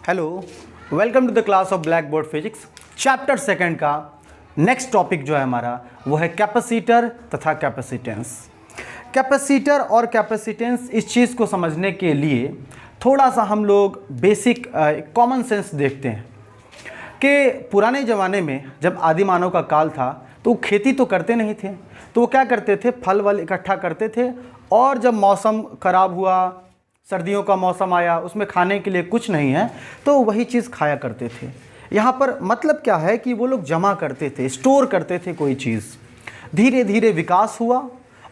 Hello, welcome to the class of black board physics. Chapter second का next topic जो है हमारा वो है कैपेसिटर तथा कैपेसिटेंस। कैपेसिटर और कैपेसिटेंस, इस चीज़ को समझने के लिए थोड़ा सा हम लोग बेसिक कॉमन सेंस देखते हैं कि पुराने ज़माने में जब आदि मानव का काल था तो वो खेती तो करते नहीं थे, तो वो क्या करते थे, फल वल इकट्ठा करते थे और जब मौसम ख़राब हुआ, सर्दियों का मौसम आया, उसमें खाने के लिए कुछ नहीं है तो वही चीज़ खाया करते थे। यहाँ पर मतलब क्या है कि वो लोग जमा करते थे, स्टोर करते थे कोई चीज़। धीरे धीरे विकास हुआ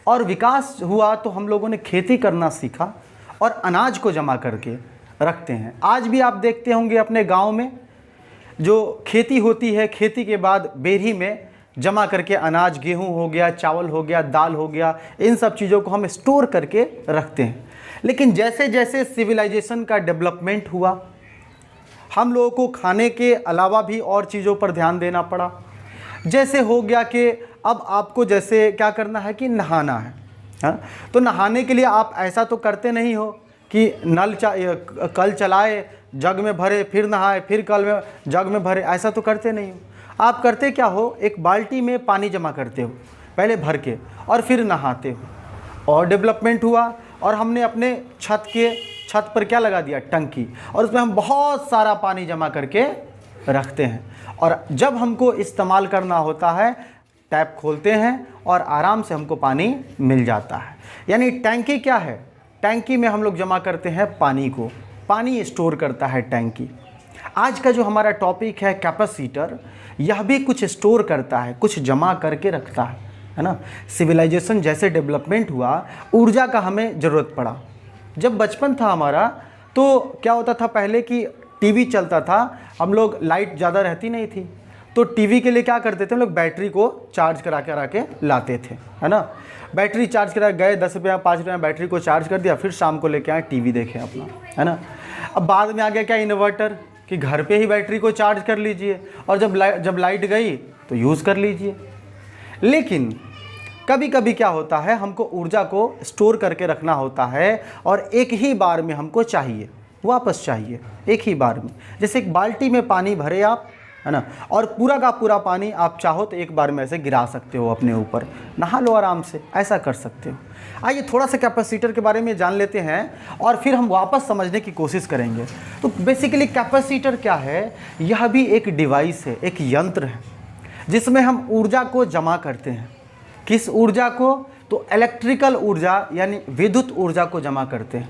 और विकास हुआ तो हम लोगों ने खेती करना सीखा और अनाज को जमा करके रखते हैं। आज भी आप देखते होंगे अपने गांव में जो खेती होती है, खेती के बाद बेरी में जमा करके अनाज, गेहूं हो गया, चावल हो गया, दाल हो गया, इन सब चीज़ों को हम स्टोर करके रखते हैं। लेकिन जैसे जैसे सिविलाइजेशन का डेवलपमेंट हुआ, हम लोगों को खाने के अलावा भी और चीज़ों पर ध्यान देना पड़ा। जैसे हो गया कि अब आपको जैसे क्या करना है कि नहाना है, हाँ? तो नहाने के लिए आप ऐसा तो करते नहीं हो कि कल चलाए, जग में भरे, फिर नहाए, फिर कल में जग में भरे, ऐसा तो करते नहीं हो। आप करते क्या हो, एक बाल्टी में पानी जमा करते हो पहले भर के और फिर नहाते हो। और डेवलपमेंट हुआ और हमने अपने छत पर क्या लगा दिया, टंकी, और उसमें हम बहुत सारा पानी जमा करके रखते हैं। और जब हमको इस्तेमाल करना होता है, टैप खोलते हैं और आराम से हमको पानी मिल जाता है। यानी टैंकी क्या है, टैंकी में हम लोग जमा करते हैं पानी को, पानी स्टोर करता है टैंकी। आज का जो हमारा टॉपिक है कैपेसिटर, यह भी कुछ स्टोर करता है, कुछ जमा करके रखता है ना। सिविलाइजेशन जैसे डेवलपमेंट हुआ, ऊर्जा का हमें ज़रूरत पड़ा। जब बचपन था हमारा तो क्या होता था पहले कि टीवी चलता था, हम लोग, लाइट ज़्यादा रहती नहीं थी, तो टीवी के लिए क्या करते थे, हम लोग बैटरी को चार्ज करा के लाते थे, है ना। बैटरी चार्ज करा गए, 10 रुपया 5 रुपया बैटरी को चार्ज कर दिया, फिर शाम को लेके आए, टीवी देखें अपना, है ना। अब बाद में आ गया क्या, इन्वर्टर, कि घर पे ही बैटरी को चार्ज कर लीजिए और जब लाइट गई तो यूज़ कर लीजिए। लेकिन कभी कभी क्या होता है, हमको ऊर्जा को स्टोर करके रखना होता है और एक ही बार में हमको चाहिए, वापस चाहिए एक ही बार में। जैसे एक बाल्टी में पानी भरे आप, है ना, और पूरा का पूरा पानी आप चाहो तो एक बार में ऐसे गिरा सकते हो अपने ऊपर, नहा लो आराम से, ऐसा कर सकते हो। आइए थोड़ा सा कैपेसिटर के बारे में जान लेते हैं और फिर हम वापस समझने की कोशिश करेंगे। तो बेसिकली कैपेसिटर क्या है, यह भी एक डिवाइस है, एक यंत्र है जिसमें हम ऊर्जा को जमा करते हैं। किस ऊर्जा को, तो इलेक्ट्रिकल ऊर्जा यानी विद्युत ऊर्जा को जमा करते हैं।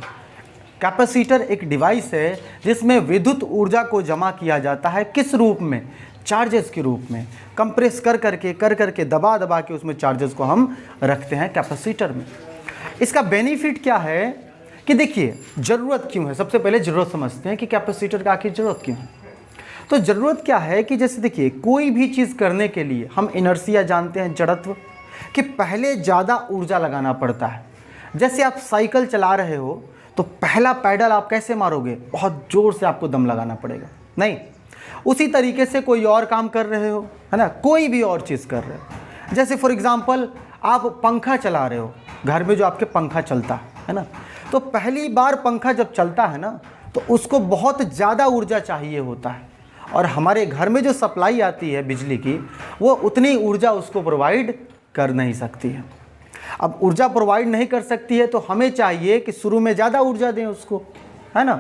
कैपेसिटर एक डिवाइस है जिसमें विद्युत ऊर्जा को जमा किया जाता है। किस रूप में, चार्जेस के रूप में, कंप्रेस कर करके दबा के उसमें चार्जेस को हम रखते हैं कैपेसिटर में। इसका बेनिफिट क्या है कि देखिए, ज़रूरत क्यों है, सबसे पहले ज़रूरत समझते हैं कि कैपेसिटर का आखिर ज़रूरत क्यों है। तो ज़रूरत क्या है कि जैसे देखिए, कोई भी चीज़ करने के लिए हम इनर्शिया जानते हैं, जड़त्व, कि पहले ज़्यादा ऊर्जा लगाना पड़ता है। जैसे आप साइकिल चला रहे हो तो पहला पैडल आप कैसे मारोगे, बहुत ज़ोर से आपको दम लगाना पड़ेगा, नहीं। उसी तरीके से कोई और काम कर रहे हो, है ना, कोई भी और चीज़ कर रहे हो, जैसे फॉर एग्ज़ाम्पल आप पंखा चला रहे हो, घर में जो आपके पंखा चलता है ना, तो पहली बार पंखा जब चलता है ना तो उसको बहुत ज़्यादा ऊर्जा चाहिए होता है, और हमारे घर में जो सप्लाई आती है बिजली की, वो उतनी ऊर्जा उसको प्रोवाइड कर नहीं सकती है। अब ऊर्जा प्रोवाइड नहीं कर सकती है तो हमें चाहिए कि शुरू में ज़्यादा ऊर्जा दें उसको, है ना।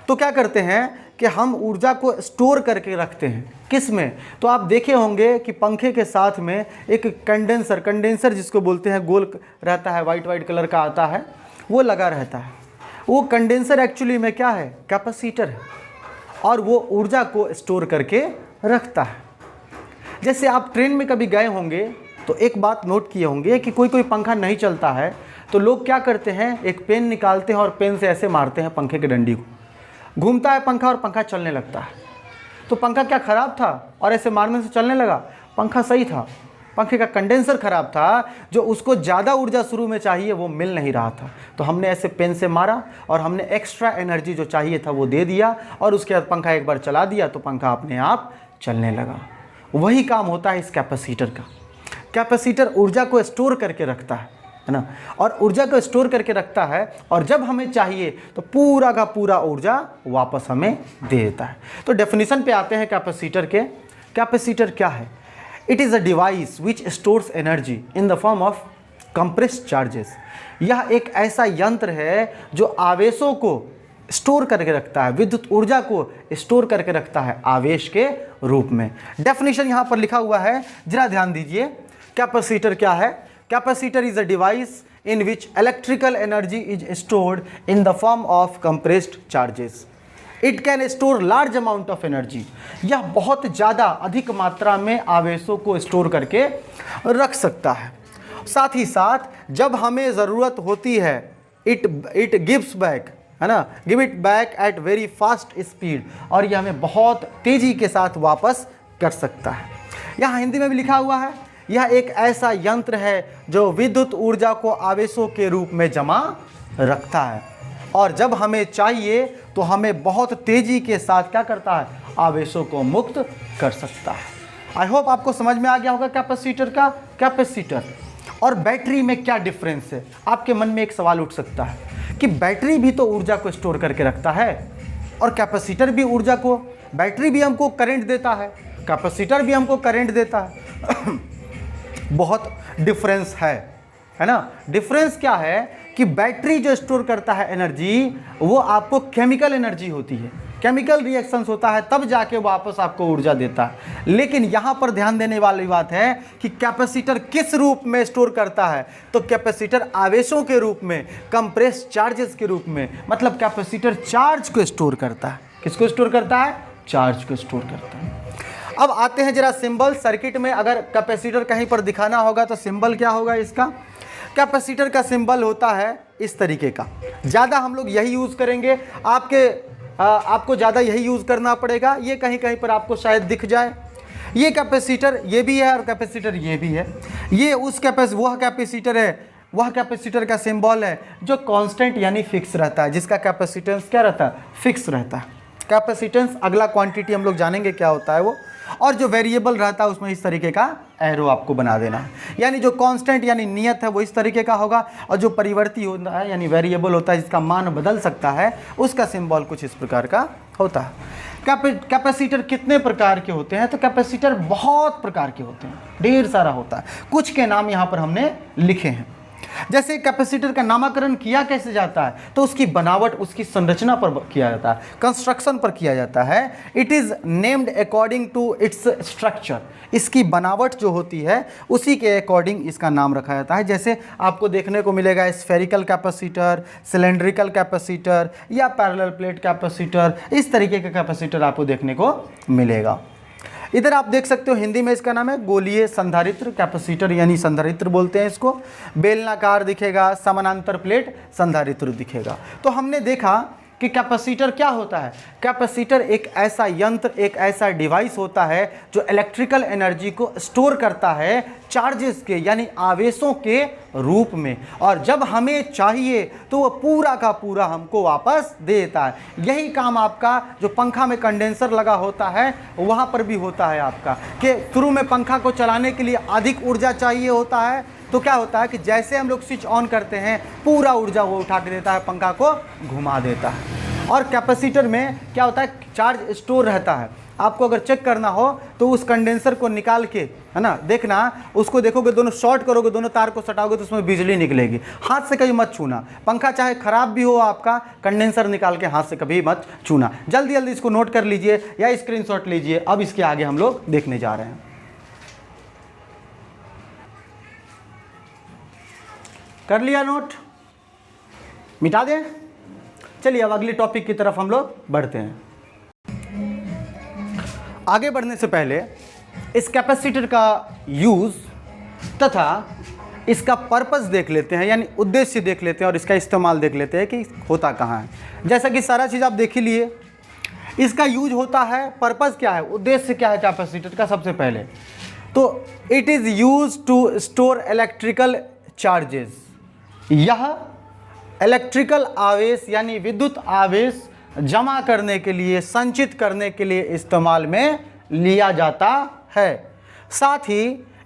तो क्या करते हैं कि हम ऊर्जा को स्टोर करके रखते हैं। किस में, तो आप देखे होंगे कि पंखे के साथ में एक कंडेंसर जिसको बोलते हैं, गोल रहता है, वाइट कलर का आता है, वो लगा रहता है। वो कंडेंसर एक्चुअली में क्या है, कैपेसिटर है, और वो ऊर्जा को स्टोर करके रखता है। जैसे आप ट्रेन में कभी गए होंगे तो एक बात नोट किए होंगे कि कोई पंखा नहीं चलता है तो लोग क्या करते हैं, एक पेन निकालते हैं और पेन से ऐसे मारते हैं पंखे की डंडी को, घूमता है पंखा और पंखा चलने लगता है। तो पंखा क्या ख़राब था और ऐसे मारने से चलने लगा? पंखा सही था, पंखे का कंडेंसर ख़राब था, जो उसको ज़्यादा ऊर्जा शुरू में चाहिए वो मिल नहीं रहा था। तो हमने ऐसे पेन से मारा और हमने एक्स्ट्रा एनर्जी जो चाहिए था वो दे दिया, और उसके बाद पंखा एक बार चला दिया तो पंखा अपने आप चलने लगा। वही काम होता है इस कैपेसिटर का। कैपेसिटर ऊर्जा को स्टोर करके रखता है, है ना, और ऊर्जा को स्टोर करके रखता है, और जब हमें चाहिए तो पूरा का पूरा ऊर्जा वापस हमें दे देता है। तो डेफिनेशन पे आते हैं कैपेसिटर के। कैपेसिटर क्या है? It is a device which stores energy in the form of compressed charges. यह एक ऐसा यंत्र है जो आवेशों को स्टोर करके रखता है, विद्युत ऊर्जा को स्टोर करके रखता है आवेश के रूप में। डेफिनेशन यहाँ पर लिखा हुआ है, जरा ध्यान दीजिए। कैपेसिटर क्या है? Capacitor is a device in which electrical energy is stored in the form of compressed charges. It can store large amount of energy. यह बहुत ज़्यादा अधिक मात्रा में आवेशों को स्टोर करके रख सकता है। साथ ही साथ जब हमें ज़रूरत होती है, इट गिव्स बैक, है ना, give it back at very fast speed, और यह हमें बहुत तेज़ी के साथ वापस कर सकता है। यहाँ हिंदी में भी लिखा हुआ है, यह एक ऐसा यंत्र है जो विद्युत ऊर्जा को आवेशों के रूप में जमा रखता है, और जब हमें चाहिए तो हमें बहुत तेज़ी के साथ क्या करता है? आवेशों को मुक्त कर सकता है। आई होप आपको समझ में आ गया होगा कैपेसिटर का। कैपेसिटर और बैटरी में क्या डिफरेंस है? आपके मन में एक सवाल उठ सकता है कि बैटरी भी तो ऊर्जा को स्टोर करके रखता है, और कैपेसिटर भी ऊर्जा को, बैटरी भी हमको करंट देता है, कैपेसिटर भी हमको करंट देता है। बहुत डिफरेंस है ना। डिफरेंस क्या है कि बैटरी जो स्टोर करता है एनर्जी, वो आपको केमिकल एनर्जी होती है, केमिकल रिएक्शंस होता है, तब जाके वापस आपको ऊर्जा देता है। लेकिन यहाँ पर ध्यान देने वाली बात है कि कैपेसिटर किस रूप में स्टोर करता है? तो कैपेसिटर आवेशों के रूप में, कंप्रेस्ड चार्जेस के रूप में, मतलब कैपेसिटर चार्ज को स्टोर करता है। किसको स्टोर करता है? चार्ज को स्टोर करता है। अब आते हैं जरा सिंबल। सर्किट में अगर कैपेसिटर कहीं पर दिखाना होगा तो सिंबल क्या होगा इसका? कैपेसिटर का सिंबल होता है इस तरीके का। ज़्यादा हम लोग यही यूज़ करेंगे, आपको ज़्यादा यही यूज़ करना पड़ेगा। ये कहीं कहीं पर आपको शायद दिख जाए। ये कैपेसिटर ये भी है और कैपेसिटर ये भी है। ये वह कैपेसिटर है, वह कैपेसिटर का सिंबल है जो कांस्टेंट यानी फिक्स रहता है, जिसका कैपेसिटेंस क्या रहता है? फिक्स रहता है। कैपेसिटेंस अगला क्वांटिटी हम लोग जानेंगे क्या होता है वो। और जो वेरिएबल रहता है उसमें इस तरीके का एरो आपको बना देना है, यानी जो कांस्टेंट यानी नियत है वो इस तरीके का होगा, और जो परिवर्ती होता है यानी वेरिएबल होता है जिसका मान बदल सकता है, उसका सिंबल कुछ इस प्रकार का होता है। कैपेसिटर कितने प्रकार के होते हैं? तो कैपेसिटर बहुत प्रकार के होते हैं, ढेर सारा होता है। कुछ के नाम यहाँ पर हमने लिखे हैं। जैसे कैपेसिटर का नामकरण किया कैसे जाता है? तो उसकी बनावट, उसकी संरचना पर किया जाता है, कंस्ट्रक्शन पर किया जाता है। It is named according to its structure. इसकी बनावट जो होती है उसी के अकॉर्डिंग इसका नाम रखा जाता है। जैसे आपको देखने को मिलेगा स्फेरिकल कैपेसिटर, सिलेंड्रिकल कैपेसिटर या पैरेलल प्लेट कैपेसिटर, इस तरीके का कैपेसिटर आपको देखने को मिलेगा। इधर आप देख सकते हो हिंदी में इसका नाम है गोलीय संधारित्र कैपेसिटर, यानी संधारित्र बोलते हैं इसको। बेलनाकार दिखेगा, समानांतर प्लेट संधारित्र दिखेगा। तो हमने देखा कि कैपेसिटर क्या होता है। कैपेसिटर एक ऐसा यंत्र, एक ऐसा डिवाइस होता है जो इलेक्ट्रिकल एनर्जी को स्टोर करता है चार्जेस के यानी आवेशों के रूप में, और जब हमें चाहिए तो वो पूरा का पूरा हमको वापस देता है। यही काम आपका जो पंखा में कंडेंसर लगा होता है वहाँ पर भी होता है आपका, कि शुरू में पंखा को चलाने के लिए अधिक ऊर्जा चाहिए होता है, तो क्या होता है कि जैसे हम लोग स्विच ऑन करते हैं पूरा ऊर्जा वो उठा के देता है, पंखा को घुमा देता है। और कैपेसिटर में क्या होता है? चार्ज स्टोर रहता है। आपको अगर चेक करना हो तो उस कंडेंसर को निकाल के, है ना, देखना, उसको देखोगे, दोनों शॉर्ट करोगे, दोनों तार को सटाओगे तो उसमें बिजली निकलेगी। हाथ से कभी मत छूना। पंखा चाहे ख़राब भी हो आपका, कंडेंसर निकाल के हाथ से कभी मत छूना। जल्दी जल्दी इसको नोट कर लीजिए या स्क्रीनशॉट लीजिए। अब इसके आगे हम लोग देखने जा रहे हैं। कर लिया नोट? मिटा दें? चलिए अब अगले टॉपिक की तरफ हम लोग बढ़ते हैं। आगे बढ़ने से पहले इस कैपेसिटर का यूज़ तथा इसका पर्पस देख लेते हैं, यानी उद्देश्य देख लेते हैं, और इसका इस्तेमाल देख लेते हैं कि होता कहाँ है। जैसा कि सारा चीज़ आप देख ही लिए, इसका यूज होता है। पर्पस क्या है, उद्देश्य क्या है कैपेसिटर का? सबसे पहले तो it is use to store electrical charges. यह इलेक्ट्रिकल आवेश यानी विद्युत आवेश जमा करने के लिए, संचित करने के लिए इस्तेमाल में लिया जाता है। साथ ही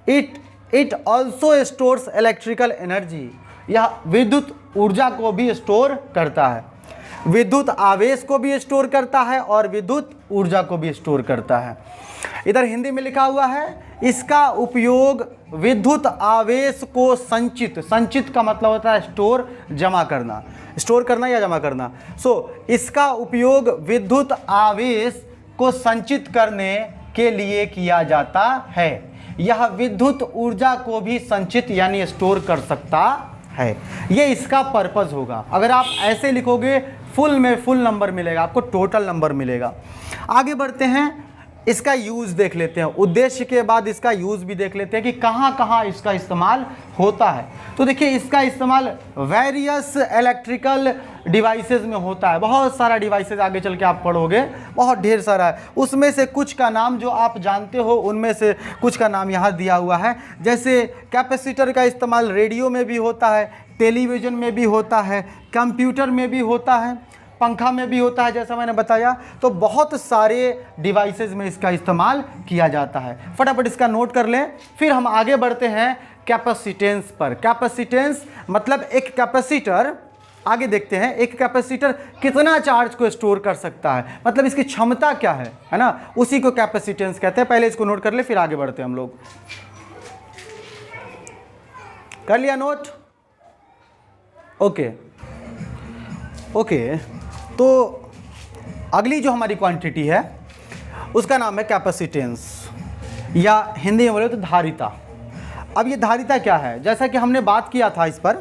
it also stores electrical energy, यह विद्युत ऊर्जा को भी स्टोर करता है, विद्युत आवेश को भी स्टोर करता है और विद्युत ऊर्जा को भी स्टोर करता है। इधर हिंदी में लिखा हुआ है, इसका उपयोग विद्युत आवेश को संचित, संचित का मतलब होता है स्टोर, जमा करना, स्टोर करना या जमा करना। इसका उपयोग विद्युत आवेश को संचित करने के लिए किया जाता है। यह विद्युत ऊर्जा को भी संचित यानी स्टोर कर सकता है, ये इसका पर्पस होगा। अगर आप ऐसे लिखोगे फुल में फुल नंबर मिलेगा आपको, टोटल नंबर मिलेगा। आगे बढ़ते हैं, इसका यूज़ देख लेते हैं, उद्देश्य के बाद इसका यूज़ भी देख लेते हैं कि कहाँ कहाँ इसका इस्तेमाल होता है। तो देखिए इसका इस्तेमाल वेरियस इलेक्ट्रिकल डिवाइसेस में होता है। बहुत सारा डिवाइसेस आगे चल के आप पढ़ोगे, बहुत ढेर सारा है। उसमें से कुछ का नाम जो आप जानते हो, उनमें से कुछ का नाम यहाँ दिया हुआ है। जैसे कैपेसिटर का इस्तेमाल रेडियो में भी होता है, टेलीविज़न में भी होता है, कंप्यूटर में भी होता है, पंखा में भी होता है, जैसा मैंने बताया। तो बहुत सारे डिवाइसेस में इसका इस्तेमाल किया जाता है। फटाफट इसका नोट कर लें, फिर हम आगे बढ़ते हैं कैपेसिटेंस पर। कैपेसिटेंस मतलब एक कैपेसिटर, आगे देखते हैं एक कैपेसिटर कितना चार्ज को स्टोर कर सकता है, मतलब इसकी क्षमता क्या है ना, उसी को कैपेसिटेंस कहते हैं। पहले इसको नोट कर ले, फिर आगे बढ़ते हैं हम लोग। कर लिया नोट? ओके। तो अगली जो हमारी क्वांटिटी है उसका नाम है कैपेसिटेंस, या हिंदी में बोले तो धारिता। अब ये धारिता क्या है, जैसा कि हमने बात किया था इस पर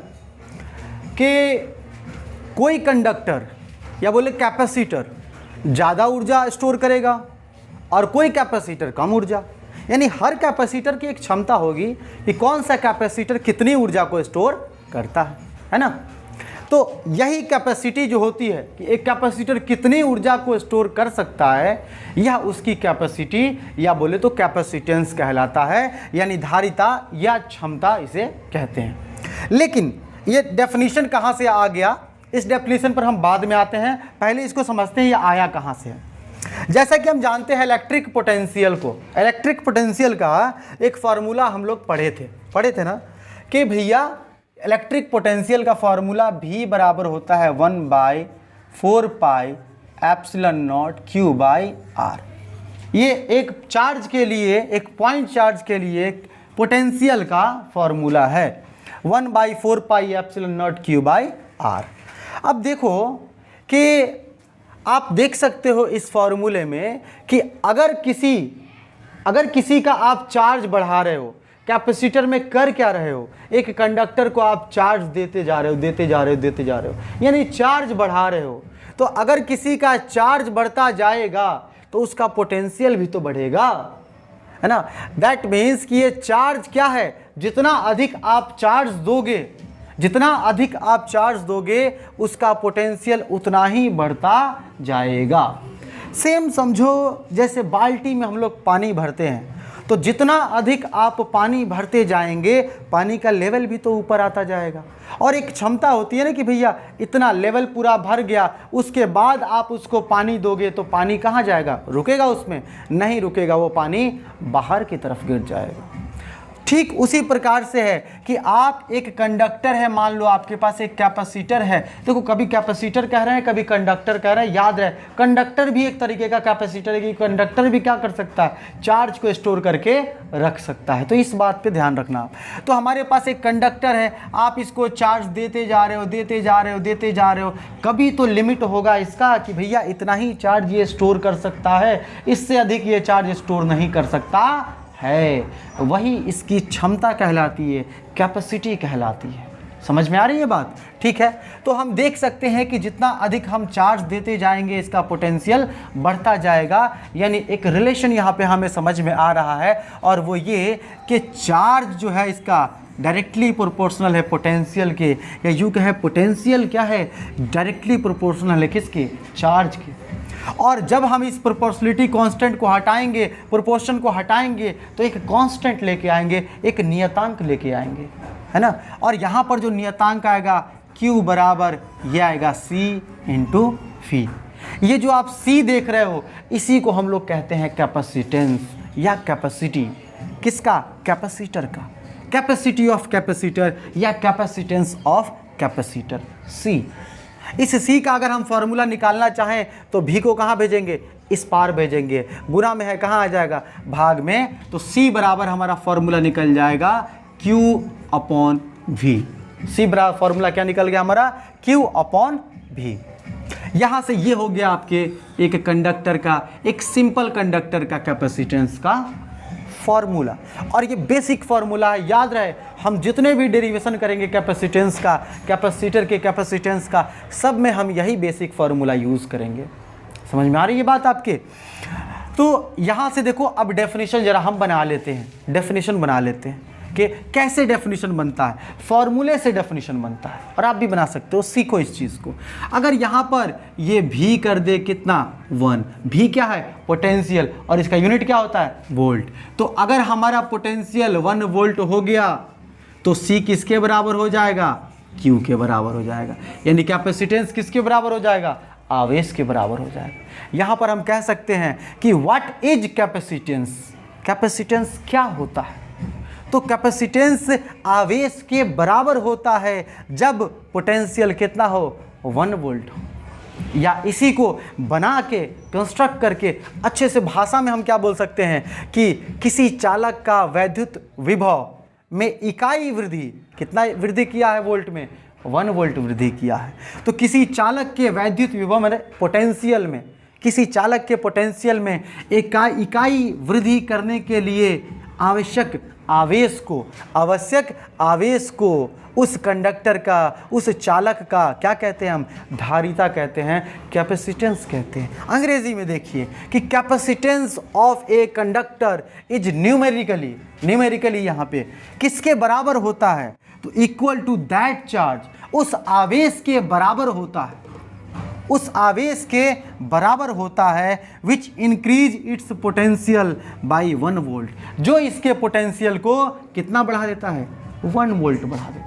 कि कोई कंडक्टर या बोले कैपेसिटर ज़्यादा ऊर्जा स्टोर करेगा और कोई कैपेसिटर कम ऊर्जा, यानी हर कैपेसिटर की एक क्षमता होगी कि कौन सा कैपेसिटर कितनी ऊर्जा को स्टोर करता है ना। तो यही कैपेसिटी जो होती है कि एक कैपेसिटर कितनी ऊर्जा को स्टोर कर सकता है, यह उसकी कैपेसिटी या बोले तो कैपेसिटेंस कहलाता है, यानी धारिता या क्षमता इसे कहते हैं। लेकिन ये डेफिनेशन कहाँ से आ गया, इस डेफिनेशन पर हम बाद में आते हैं, पहले इसको समझते हैं ये आया कहाँ से है। जैसा कि हम जानते हैं इलेक्ट्रिक पोटेंशियल को, इलेक्ट्रिक पोटेंशियल का एक फार्मूला हम लोग पढ़े थे ना कि भैया इलेक्ट्रिक पोटेंशियल का फार्मूला V बराबर होता है 1/4 pi epsilon not Q by R। ये एक चार्ज के लिए, एक पॉइंट चार्ज के लिए पोटेंशियल का फार्मूला है, 1/4 pi epsilon not Q by R। अब देखो कि आप देख सकते हो इस फार्मूले में कि अगर किसी का आप चार्ज बढ़ा रहे हो, कैपेसिटर में कर क्या रहे हो, एक कंडक्टर को आप चार्ज देते जा रहे हो, यानी चार्ज बढ़ा रहे हो। तो अगर किसी का चार्ज बढ़ता जाएगा तो उसका पोटेंशियल भी तो बढ़ेगा, है ना। दैट मीन्स कि ये चार्ज क्या है, जितना अधिक आप चार्ज दोगे उसका पोटेंशियल उतना ही बढ़ता जाएगा। सेम समझो जैसे बाल्टी में हम लोग पानी भरते हैं, तो जितना अधिक आप पानी भरते जाएंगे पानी का लेवल भी तो ऊपर आता जाएगा। और एक क्षमता होती है ना कि भैया इतना लेवल पूरा भर गया, उसके बाद आप उसको पानी दोगे तो पानी कहाँ जाएगा, रुकेगा उसमें? नहीं रुकेगा, वो पानी बाहर की तरफ गिर जाएगा। ठीक उसी प्रकार से है कि आप एक कंडक्टर है, मान लो आपके पास एक कैपेसिटर है। देखो कभी कैपेसिटर कह रहे हैं, कभी कंडक्टर कह रहे हैं, याद रहे कंडक्टर भी एक तरीके का कैपेसिटर है कि कंडक्टर भी क्या कर सकता है, चार्ज को स्टोर करके रख सकता है। तो इस बात पे ध्यान रखना आप। तो हमारे पास एक कंडक्टर है, आप इसको चार्ज देते जा रहे हो, कभी तो लिमिट होगा इसका कि भैया इतना ही चार्ज ये स्टोर कर सकता है, इससे अधिक ये चार्ज स्टोर नहीं कर सकता है। वही इसकी क्षमता कहलाती है, कैपेसिटी कहलाती है। समझ में आ रही है बात? ठीक है। तो हम देख सकते हैं कि जितना अधिक हम चार्ज देते जाएंगे इसका पोटेंशियल बढ़ता जाएगा, यानी एक रिलेशन यहाँ पे हमें समझ में आ रहा है, और वो ये कि चार्ज जो है इसका डायरेक्टली प्रोपोर्शनल है पोटेंशियल के, या यूँ कहें पोटेंशियल क्या है, डायरेक्टली प्रोपोर्शनल है किसके, चार्ज के। और जब हम इस प्रोपोर्शनलिटी कांस्टेंट को हटाएंगे, प्रोपोर्शन को हटाएंगे, तो एक कांस्टेंट लेके आएंगे, एक नियतांक लेके आएंगे, है ना। और यहाँ पर जो नियतांक आएगा Q बराबर ये आएगा C इंटू फी। ये जो आप C देख रहे हो इसी को हम लोग कहते हैं कैपेसिटेंस या कैपेसिटी। किसका? कैपेसिटर का। कैपेसिटी ऑफ कैपेसिटर या कैपेसिटेंस ऑफ कैपेसिटर सी। इस सी का अगर हम फॉर्मूला निकालना चाहें तो भी को कहाँ भेजेंगे, इस पार भेजेंगे, गुना में है कहाँ आ जाएगा, भाग में, तो सी बराबर हमारा फॉर्मूला निकल जाएगा Q अपॉन V। सी बराबर फॉर्मूला क्या निकल गया हमारा, Q अपॉन V। यहाँ से ये हो गया आपके एक कंडक्टर का, एक सिंपल कंडक्टर का कैपेसिटेंस का फॉर्मूला। और ये बेसिक फॉर्मूला है, याद रहे हम जितने भी डेरिवेशन करेंगे कैपेसिटेंस का, कैपेसिटर के कैपेसिटेंस का, सब में हम यही बेसिक फॉर्मूला यूज़ करेंगे। समझ में आ रही है बात आपके? तो यहाँ से देखो अब डेफिनेशन जरा हम बना लेते हैं, डेफिनेशन बना लेते हैं कि कैसे डेफिनेशन बनता है। फॉर्मूले से डेफिनेशन बनता है और आप भी बना सकते हो, सीखो इस चीज़ को। अगर यहाँ पर ये भी कर दे कितना 1, भी क्या है पोटेंशियल और इसका यूनिट क्या होता है वोल्ट। तो अगर हमारा पोटेंशियल 1 वोल्ट हो गया तो सी किसके बराबर हो जाएगा, क्यू के बराबर हो जाएगा। यानी कैपेसिटेंस किसके बराबर हो जाएगा, आवेश के बराबर हो जाएगा। यहाँ पर हम कह सकते हैं कि व्हाट इज कैपेसिटेंस, कैपेसिटेंस क्या होता है। तो कैपेसिटेंस आवेश के बराबर होता है जब पोटेंशियल कितना हो 1 वोल्ट हो। या इसी को बना के कंस्ट्रक्ट करके अच्छे से भाषा में हम क्या बोल सकते हैं कि किसी चालक का वैद्युत विभव में इकाई वृद्धि, कितना वृद्धि किया है वोल्ट में, 1 वोल्ट वृद्धि किया है। तो किसी चालक के वैद्युत विभव में पोटेंशियल में, किसी चालक के पोटेंशियल में इकाई वृद्धि करने के लिए आवश्यक आवेश को उस कंडक्टर का, उस चालक का क्या कहते हैं हम, धारिता कहते हैं, कैपेसिटेंस कहते हैं। अंग्रेजी में देखिए कि capacitance of a conductor is numerically यहाँ पे किसके बराबर होता है, तो इक्वल टू दैट चार्ज, उस आवेश के बराबर होता है, उस आवेश के बराबर होता है which increase its potential by 1 volt, जो इसके पोटेंशियल को कितना बढ़ा देता है, 1 वोल्ट बढ़ा देता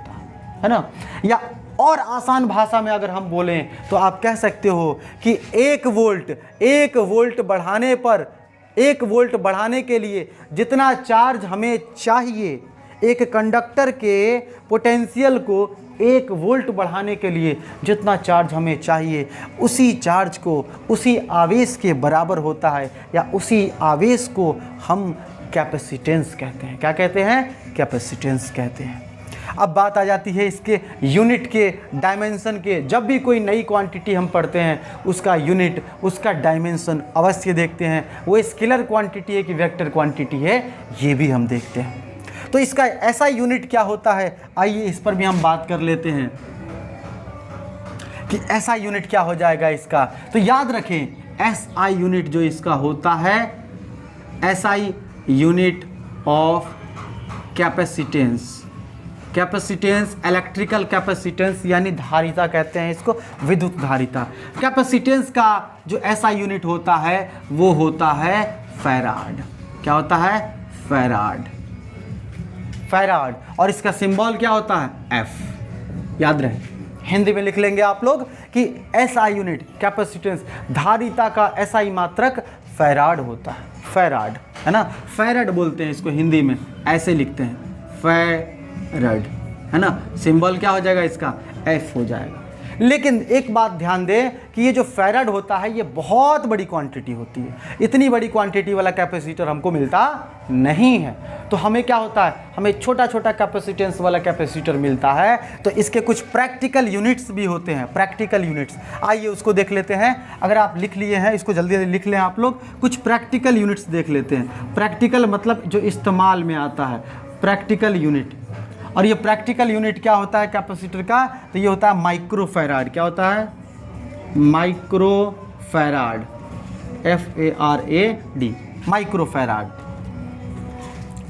है ना। या और आसान भाषा में अगर हम बोलें तो आप कह सकते हो कि 1 वोल्ट बढ़ाने पर, 1 वोल्ट बढ़ाने के लिए जितना चार्ज हमें चाहिए, एक कंडक्टर के पोटेंशियल को 1 वोल्ट बढ़ाने के लिए जितना चार्ज हमें चाहिए, उसी चार्ज को उसी आवेश के बराबर होता है, या उसी आवेश को हम कैपेसिटेंस कहते हैं। क्या कहते हैं, कैपेसिटेंस कहते हैं। अब बात आ जाती है इसके यूनिट के, डायमेंशन के। जब भी कोई नई क्वांटिटी हम पढ़ते हैं उसका यूनिट, उसका डायमेंशन अवश्य देखते हैं। वो स्केलर क्वांटिटी है कि वेक्टर क्वांटिटी है, ये भी हम देखते हैं। तो इसका ऐसा यूनिट क्या होता है, आइए इस पर भी हम बात कर लेते हैं कि ऐसा यूनिट क्या हो जाएगा इसका। तो याद रखें एसआई यूनिट जो इसका होता है, SI unit of capacitance, capacitance electrical capacitance यानी धारिता कहते हैं इसको, विद्युत धारिता। कैपेसिटेंस का जो ऐसा यूनिट होता है वो होता है फैराड। क्या होता है, फैराड, फैराड। और इसका सिंबल क्या होता है, एफ। याद रहे, हिंदी में लिख लेंगे आप लोग कि एसआई यूनिट कैपेसिटेंस, धारिता का एसआई मात्रक फैराड होता है, फैराड, है ना। फैराड बोलते हैं इसको हिंदी में, ऐसे लिखते हैं फैराड, है ना। सिंबल क्या हो जाएगा इसका, एफ हो जाएगा। लेकिन एक बात ध्यान दें कि ये जो फैराड होता है ये बहुत बड़ी क्वांटिटी होती है। इतनी बड़ी क्वांटिटी वाला कैपेसिटर हमको मिलता नहीं है। तो हमें क्या होता है, हमें छोटा छोटा कैपेसिटेंस वाला कैपेसिटर मिलता है। तो इसके कुछ प्रैक्टिकल यूनिट्स भी होते हैं, प्रैक्टिकल यूनिट्स। आइए उसको देख लेते हैं। अगर आप लिख लिए हैं इसको जल्दी जल्दी लिख लें आप लोग। कुछ प्रैक्टिकल यूनिट्स देख लेते हैं। प्रैक्टिकल मतलब जो इस्तेमाल में आता है, प्रैक्टिकल यूनिट। और ये प्रैक्टिकल यूनिट क्या होता है कैपेसिटर का, तो ये होता है माइक्रोफैराड। क्या होता है, माइक्रोफैराड, FARAD, माइक्रोफैराड,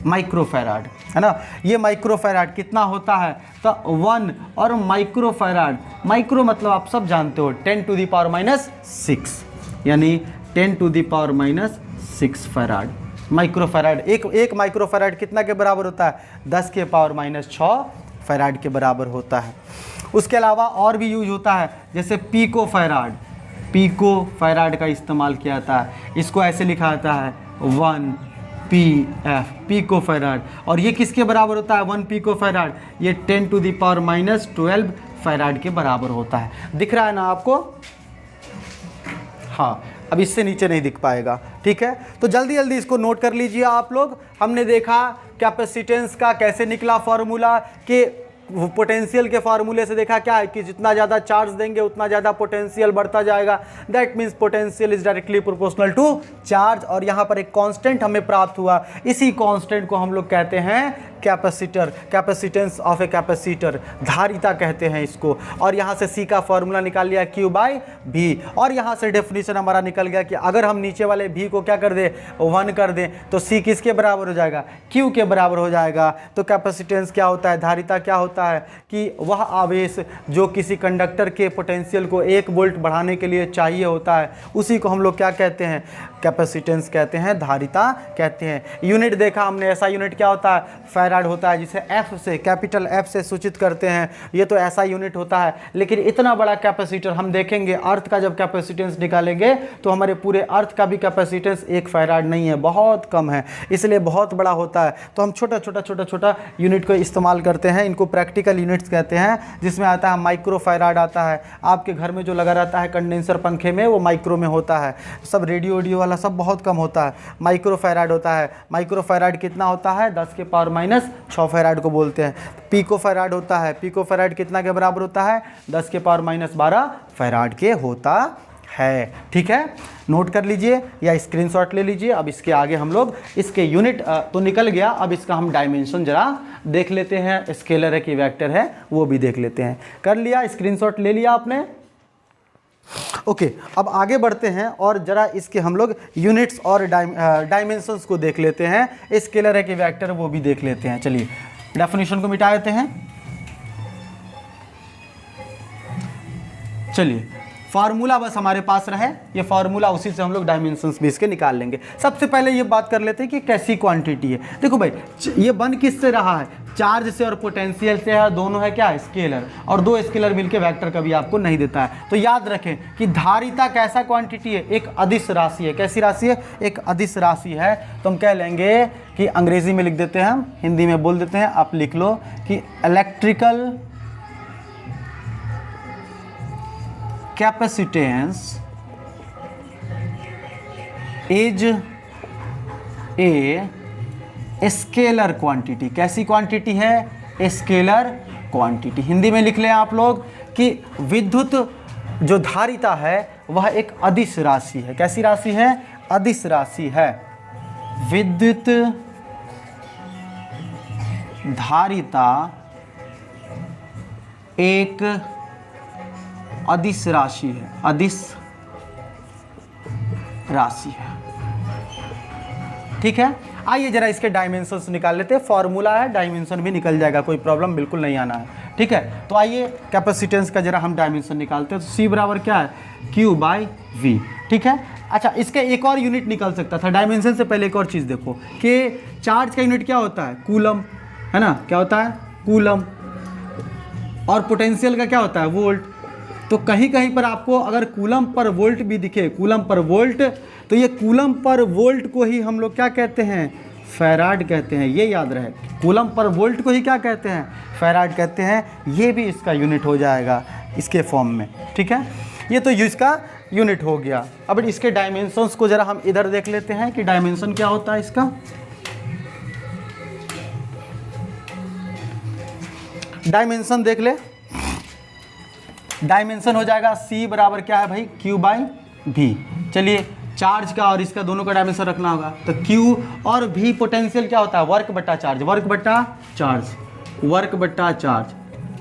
माइक्रोफैराड, है ना। ये माइक्रोफैराड कितना होता है, तो 1। और माइक्रोफैराड, माइक्रो मतलब आप सब जानते हो 10⁻⁻6, यानी 10⁻⁻6 फैराड। माइक्रोफैराड, एक माइक्रोफैराड कितना के बराबर होता है, 10⁻⁻6 फैराड के बराबर होता है। उसके अलावा और भी यूज होता है, जैसे पीकोफैराड, पीकोफैराड का इस्तेमाल किया जाता है। इसको ऐसे लिखा जाता है 1 PF पिको फैराड। और ये किसके बराबर होता है 1 पिको फैराड, ये 10⁻⁻12 फैराड के बराबर होता है। दिख रहा है ना आपको? हाँ, अब इससे नीचे नहीं दिख पाएगा, ठीक है। तो जल्दी जल्दी इसको नोट कर लीजिए आप लोग। हमने देखा कैपेसिटेंस का कैसे निकला फॉर्मूला, कि पोटेंशियल के फार्मूले से देखा क्या है कि जितना ज़्यादा चार्ज देंगे उतना ज़्यादा पोटेंशियल बढ़ता जाएगा। That means potential is directly proportional to charge. और यहाँ पर एक कांस्टेंट हमें प्राप्त हुआ, इसी कांस्टेंट को हम लोग कहते हैं capacitor, capacitance of a capacitor, धारिता कहते हैं इसको। और यहाँ से C का फॉर्मूला निकाल लिया Q/V। और यहाँ से डेफिनेशन हमारा निकल गया कि अगर हम नीचे वाले V को क्या कर दें 1 कर दें तो C किसके बराबर हो जाएगा, Q के बराबर हो जाएगा। तो कैपेसिटेंस क्या होता है, धारिता क्या होता है कि वह आवेश जो किसी कंडक्टर के पोटेंशियल को 1 वोल्ट बढ़ाने के लिए चाहिए होता है, उसी को हम लोग क्या कहते हैं, कैपेसिटेंस कहते हैं, धारिता कहते हैं। यूनिट देखा हमने, ऐसा यूनिट क्या होता है, फैराड होता है, जिसे F से, कैपिटल F से सूचित करते हैं। ये तो ऐसा यूनिट होता है। लेकिन इतना बड़ा कैपेसिटर हम देखेंगे, अर्थ का जब कैपेसिटेंस निकालेंगे तो हमारे पूरे अर्थ का भी कैपेसिटेंस 1 फैराड नहीं है, बहुत कम है, इसलिए बहुत बड़ा होता है। तो हम छोटा छोटा यूनिट को इस्तेमाल करते हैं, इनको प्रैक्टिकल यूनिट्स कहते हैं, जिसमें आता है माइक्रो फैराड आता है। आपके घर में जो लगा रहता है कंडेंसर पंखे में, वो माइक्रो में होता है। सब रेडियो वाला सब बहुत कम होता है, माइक्रो फैराड होता है। माइक्रो फैराड कितना होता है, 10⁻⁻6 फैराड को बोलते हैं। पिको फैराड होता है, पिको फैराड कितना के बराबर होता है, 10⁻⁻12 फैराड के होता है, ठीक है। नोट कर लीजिए या स्क्रीनशॉट ले लीजिए। अब इसके आगे हम लोग इसके यूनिट तो निकल गया, अब इसका हम डायमेंशन जरा देख लेते हैं। स्केलर है कि वेक्टर है वो भी देख लेते हैं। कर लिया, स्क्रीनशॉट ले लिया आपने? ओके, अब आगे बढ़ते हैं और जरा इसके हम लोग यूनिट्स और डायमेंशंस को देख लेते हैं। स्केलर है कि वेक्टर वो भी देख लेते हैं। चलिए डेफिनेशन को मिटा देते हैं। चलिए फार्मूला बस हमारे पास रहे, ये फार्मूला उसी से हम लोग डायमेंशंस भी इसके निकाल लेंगे। सबसे पहले ये बात कर लेते हैं कि कैसी क्वांटिटी है। देखो भाई, ये बन किससे रहा है, चार्ज से और पोटेंशियल से है, दोनों है क्या, स्केलर। और दो स्केलर मिलके वेक्टर कभी आपको नहीं देता है। तो याद रखें कि धारिता कैसा क्वांटिटी है, एक अदिश राशि है। कैसी राशि है, एक अदिश राशि है। तो हम कह लेंगे कि अंग्रेजी में लिख देते हैं, हम हिंदी में बोल देते हैं, आप लिख लो कि electrical capacitance is a scalar quantity. कैसी क्वांटिटी है, स्केलर क्वांटिटी। हिंदी में लिख लें आप लोग कि विद्युत जो धारिता है वह एक अदिश राशि है। कैसी राशि है, अदिश राशि है। विद्युत धारिता एक अदिश राशि है, अदिश राशि है, ठीक है। आइए जरा इसके डायमेंशंस निकाल लेते हैं। फॉर्मूला है, डायमेंशन भी निकल जाएगा, कोई प्रॉब्लम बिल्कुल नहीं आना है, ठीक है। तो आइए कैपेसिटेंस का जरा हम डायमेंशन निकालते हैं। तो C बराबर क्या है, Q/V, ठीक है। अच्छा, इसका एक और यूनिट निकल सकता था। डायमेंशन से पहले एक और चीज़ देखो कि चार्ज का यूनिट क्या होता है, कूलम, है ना, क्या होता है, कूलम। और पोटेंशियल का क्या होता है, वोल्ट। तो कहीं कहीं पर आपको अगर कूलम पर वोल्ट भी दिखे, कूलम पर वोल्ट, तो ये कूलम पर वोल्ट को ही हम लोग क्या कहते हैं, फैराड कहते हैं। ये याद रहे, कूलम पर वोल्ट को ही क्या कहते हैं, फैराड कहते हैं। ये भी इसका यूनिट हो जाएगा इसके फॉर्म में, ठीक है। ये तो इसका यूनिट हो गया। अब इसके डायमेंशंस को जरा हम इधर देख लेते हैं कि डायमेंशन क्या होता है इसका। डायमेंशन देख ले, डायमेंशन हो जाएगा C बराबर क्या है भाई, Q/V। चलिए चार्ज का और इसका दोनों का डायमेंशन रखना होगा। तो Q और V पोटेंशियल क्या होता है, वर्क बट्टा चार्ज, वर्क बट्टा चार्ज, वर्क बट्टा चार्ज।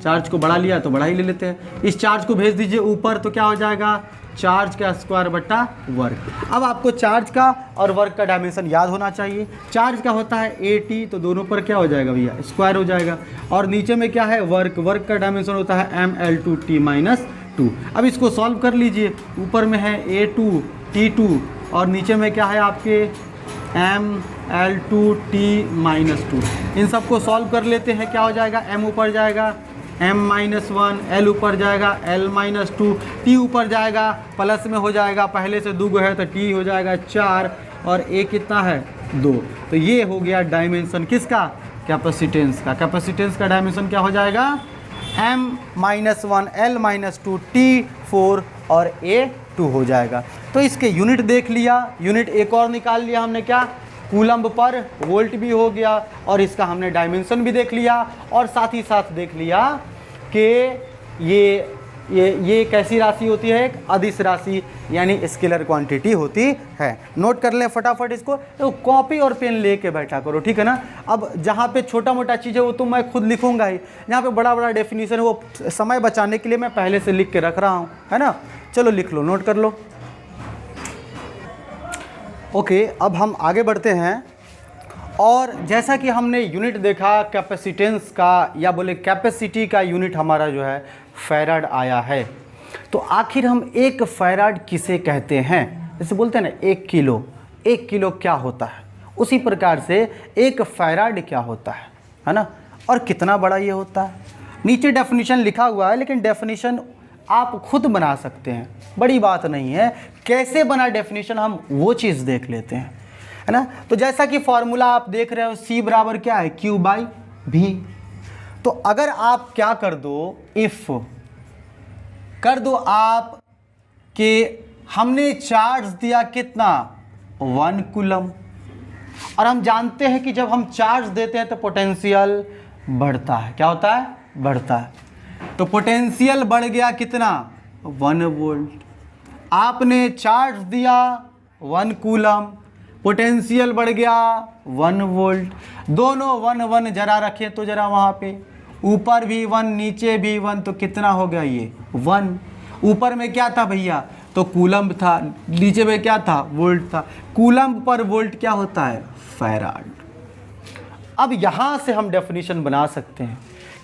चार्ज को बढ़ा लिया तो बढ़ा ही ले लेते हैं। इस चार्ज को भेज दीजिए ऊपर तो क्या हो जाएगा, चार्ज का स्क्वायर बट्टा वर्क। अब आपको चार्ज का और वर्क का डायमेंशन याद होना चाहिए। चार्ज का होता है AT, तो दोनों पर क्या हो जाएगा भैया, स्क्वायर हो जाएगा। और नीचे में क्या है, वर्क, वर्क का डायमेंशन होता है ML2T-2। अब इसको सॉल्व कर लीजिए। ऊपर में है A2T2 और नीचे में क्या है आपके ML2T-2। इन सबको सॉल्व कर लेते हैं, क्या हो जाएगा, M ऊपर जाएगा, M-1, L ऊपर जाएगा, L-2, T ऊपर जाएगा, प्लस में हो जाएगा, पहले से 2 है तो T हो जाएगा 4 और A कितना है 2। तो ये हो गया डायमेंशन किसका, कैपेसिटेंस का। कैपेसिटेंस का डायमेंशन क्या हो जाएगा, m-1 l-2 T4 और A2 हो जाएगा। तो इसके यूनिट देख लिया, यूनिट एक और निकाल लिया हमने, क्या, कूलम्ब पर वोल्ट भी हो गया, और इसका हमने डायमेंशन भी देख लिया, और साथ ही साथ देख लिया कि ये कैसी राशि होती है, एक अदिश राशि यानी स्केलर क्वांटिटी होती है। नोट कर लें फटाफट इसको, तो कॉपी और पेन लेके बैठा करो, ठीक है ना। अब जहाँ पे छोटा मोटा चीज़ है वो तो मैं खुद लिखूंगा ही, जहाँ पे बड़ा बड़ा डेफिनेशन है वो समय बचाने के लिए मैं पहले से लिख के रख रहा हूँ, है ना। चलो लिख लो, नोट कर लो। ओके, अब हम आगे बढ़ते हैं, और जैसा कि हमने यूनिट देखा कैपेसिटेंस का, या बोले कैपेसिटी का यूनिट हमारा जो है फैराड आया है। तो आखिर हम एक फैराड किसे कहते हैं, जैसे बोलते हैं ना 1 किलो, 1 किलो क्या होता है, उसी प्रकार से एक फैराड क्या होता है ना, और कितना बड़ा ये होता है। नीचे डेफिनेशन लिखा हुआ है, लेकिन डेफिनेशन आप खुद बना सकते हैं, बड़ी बात नहीं है। कैसे बना डेफिनेशन हम वो चीज़ देख लेते हैं, है ना। तो जैसा कि फॉर्मूला आप देख रहे हो, C बराबर क्या है, Q/V। तो अगर आप क्या कर दो, इफ़ कर दो आप कि हमने चार्ज दिया कितना, 1 कूलम, और हम जानते हैं कि जब हम चार्ज देते हैं तो पोटेंशियल बढ़ता है, क्या होता है, बढ़ता है। तो पोटेंशियल बढ़ गया कितना, 1 वोल्ट। आपने चार्ज दिया 1 कूलम, पोटेंशियल बढ़ गया 1 वोल्ट। दोनों 1 1 जरा रखें तो जरा वहाँ पे, ऊपर भी 1 नीचे भी 1, तो कितना हो गया ये 1। ऊपर में क्या था भैया, तो कूलम था, नीचे में क्या था, वोल्ट था। कूलम पर वोल्ट क्या होता है, फैराड। अब यहाँ से हम डेफिनेशन बना सकते हैं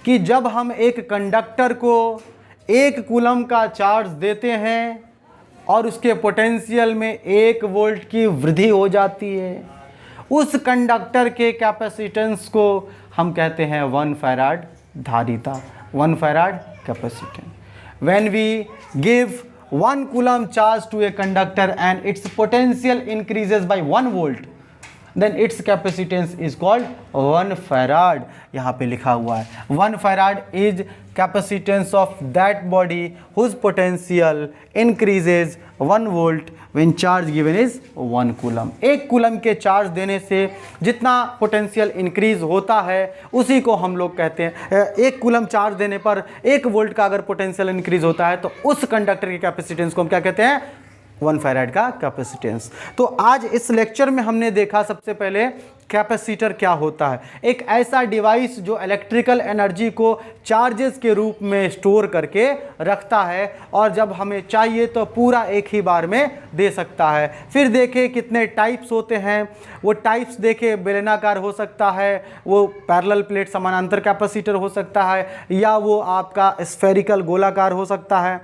कि जब हम एक कंडक्टर को 1 कूलम का चार्ज देते हैं और उसके पोटेंशियल में 1 वोल्ट की वृद्धि हो जाती है, उस कंडक्टर के कैपेसिटेंस को हम कहते हैं 1 फैराड धारिता, 1 farad capacitance. When we give 1 coulomb charge to a conductor and its potential increases by 1 volt, then its capacitance is called 1 farad। यहाँ पे लिखा हुआ है 1 farad is capacitance of that body whose potential increases 1 volt when charge given is 1 coulomb। 1 coulomb के charge देने से जितना potential increase होता है उसी को हम लोग कहते हैं, 1 कूलम चार्ज देने पर 1 वोल्ट का अगर पोटेंशियल इंक्रीज होता है तो उस कंडक्टर की कैपेसिटेंस को हम क्या कहते हैं, 1 फैराड का कैपेसिटेंस। तो आज इस लेक्चर में हमने देखा सबसे पहले कैपेसिटर क्या होता है, एक ऐसा डिवाइस जो इलेक्ट्रिकल एनर्जी को चार्जेस के रूप में स्टोर करके रखता है और जब हमें चाहिए तो पूरा एक ही बार में दे सकता है। फिर देखे कितने टाइप्स होते हैं, वो टाइप्स देखे बेलनाकार हो सकता है, वो पैरेलल प्लेट समानांतर कैपेसिटर हो सकता है, या वो आपका स्फेरिकल गोलाकार हो सकता है।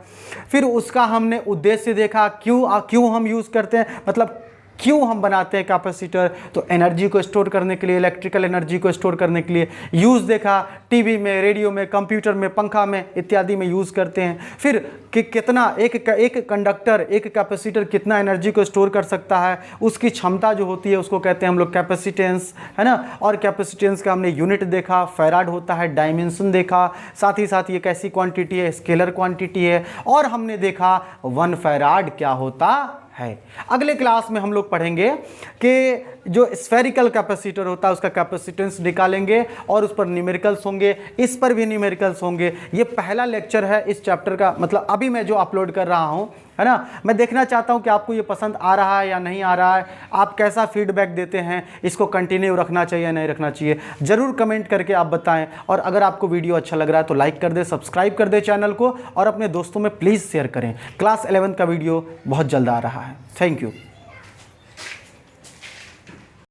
फिर उसका हमने उद्देश्य देखा, क्यों हम यूज़ करते हैं, मतलब क्यों हम बनाते हैं कैपेसिटर, तो एनर्जी को स्टोर करने के लिए, इलेक्ट्रिकल एनर्जी को स्टोर करने के लिए यूज़ देखा। टीवी में, रेडियो में, कंप्यूटर में, पंखा में इत्यादि में यूज़ करते हैं। फिर कि कितना एक कंडक्टर, एक कैपेसिटर कितना एनर्जी को स्टोर कर सकता है, उसकी क्षमता जो होती है उसको कहते हैं हम लोग कैपेसिटेंस, है ना। और कैपेसिटेंस का हमने यूनिट देखा, फैराड होता है, डायमेंशन देखा, साथ ही साथ ये कैसी क्वांटिटी है, स्केलर क्वांटिटी है, और हमने देखा 1 फैराड क्या होता है। अगले क्लास में हम लोग पढ़ेंगे कि जो स्फेरिकल कैपेसिटर होता है उसका कैपेसिटेंस निकालेंगे और उस पर न्यूमेरिकल्स होंगे, इस पर भी न्यूमेरिकल्स होंगे। ये पहला लेक्चर है इस चैप्टर का, मतलब अभी मैं जो अपलोड कर रहा हूँ, है ना। मैं देखना चाहता हूँ कि आपको ये पसंद आ रहा है या नहीं आ रहा है, आप कैसा फीडबैक देते हैं, इसको कंटिन्यू रखना चाहिए या नहीं रखना चाहिए, ज़रूर कमेंट करके आप बताएं। और अगर आपको वीडियो अच्छा लग रहा है तो लाइक कर दे, सब्सक्राइब कर दे चैनल को, और अपने दोस्तों में प्लीज़ शेयर करें। क्लास 11 का वीडियो बहुत जल्द आ रहा है। Thank you.